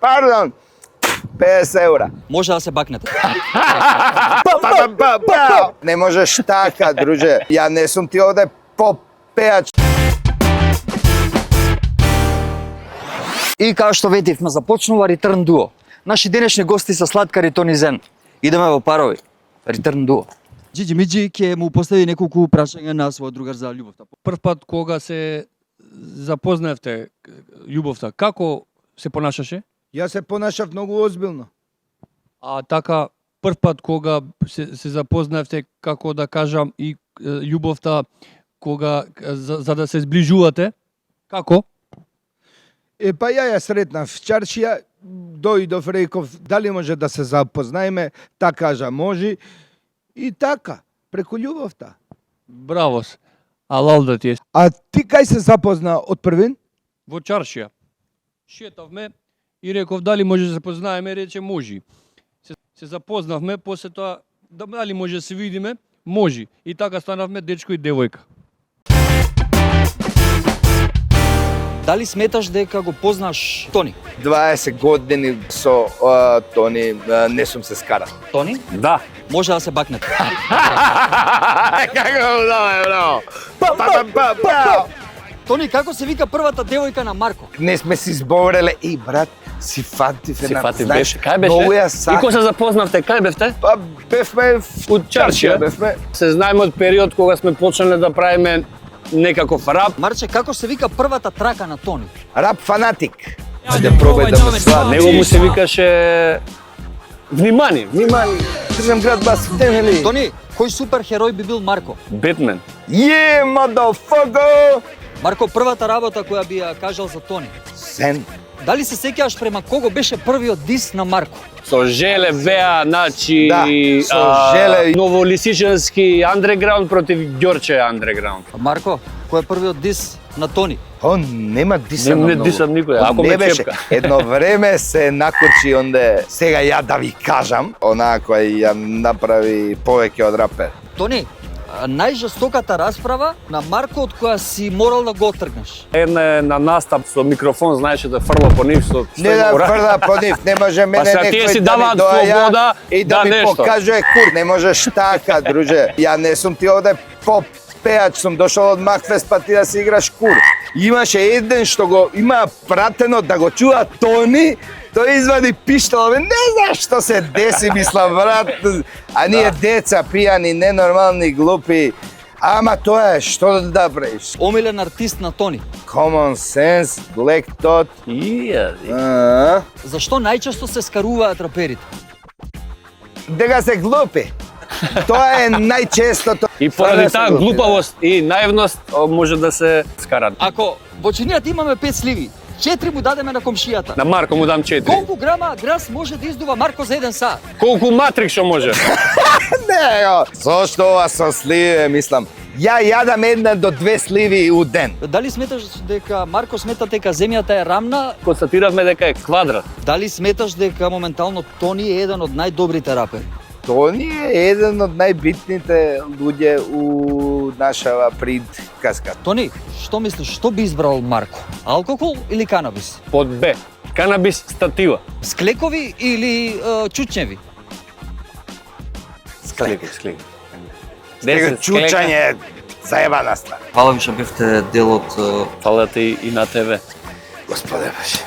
Pardon, 50 eura. Може да се бакнете. Ne možeš taka, druže. Ja ne sam ti ovde popеjač. И како што ветивме, започнува Return Duo. Наши денешни гости се Сладкар и Тони Зен. Идеме во парови. Return Duo. Джиджи Миджи ќе му постави неколку прашања на својот другар за љубовта. Прв пат кога се запознавте љубовта, како се понашаше? Ja se ponašav mnogo ozbiljno. А така прв пат кога се запознавте, како да кажам, и љубовта кога за да се зближувате, како? Pa ja sretna v čaršija, dojdov rekov, da li može da se zapoznajme, ta kaža može i taka, preko ljubovta. Бравос. Алал да ти е. A ti kaj se zapozna od prvin? Во чаршија. Шетавме и реков дали може да се познаеме, рече може. Се запознавме, после тоа дали може да се видиме, може. И така станавме дечко и девојка. Дали сметаш дека го познаш Тони? 20 godini so Toni, ne sam se skara. Тони? Да. Може да се бакнете. Kako bravo. Тони, како се вика првата девојка на Марко? Ne sme si zborele i brat, si fativ. Си фатив беше. Кај беше? Много ја И сакам. кога се запознавте, кај бевте? Pa bevme У чаршија. bevme. Се знаеме од период кога сме почнале да правиме некаков рап. Марче, како се вика првата трака на Тони? Rap fanatik. Ajde probaj da me shvati. Него му се викаше внимание, внимание. Držam grad bas temeli. Тони, кој суперхерој би бил Марко? Бетмен. Yeah, motherfucker! Марко, првата работа која би ја кажал за Тони. Sen. Дали се сеќаваш према кого беше првиот дис на Марко? Со Желе Веа, значи Да, со Желе. Новолисичански андерграунд против Ѓорче андерграунд. Марко, кој е првиот дис на Тони? On nema disam Не mnogo. дисам никој, On ако не ме беше. чепка. Едно време се накочи онде, сега ја да ви кажам, она која ја направи повеќе од рапер. Тони, најжестоката расправа на Марко од која си морал да го отргнеш. Една е на настап со микрофон, знаеше да фрла по нив со Не да фрда по нив, не може мене сега тие си некој да ми даваат доаѓа слобода и да да ми нешто. покаже кур, не можеш така, друже. Ја не сум ти овде попејач, сум дошол од Макфест па ти да си играш кур. Имаше еден што го има пратено да го чува Тони, тој извади пиштол, не знаеш што се деси, мислам, брат. А ние деца, пијани, ненормални, глупи. Ама тоа е, што да правиш? Омилен артист на Тони. Common sense, Black Thought. Зашто најчесто се скаруваат раперите? Дека се глупи. Тоа е најчестото. И поради таа глупавост и наивност може да се скарат. Ако во чинијата имаме 5 сливи, 4 му дадеме на комшијата. На Марко му дам 4. Колку грама грас може да издува Марко за 1 сат? Колку матрик што може? Не, зошто ова со сливи, мислам. Ја јадам 1 до 2 сливи у ден. Дали сметаш дека Марко смета дека земјата е рамна? Констатиравме дека е квадрат. Дали сметаш дека моментално Тони е еден од најдобрите рапери? Тони е еден од најбитните луѓе у нашава приказка. Тони, што мислиш, што би избрал Марко? Алкохол или канабис? Под Б. Канабис статива. Склекови или чучњеви? Склеки. Сега чучање е заебана ствар. Фала ви што бевте дел од Фала ти и на тебе. Господе Боже.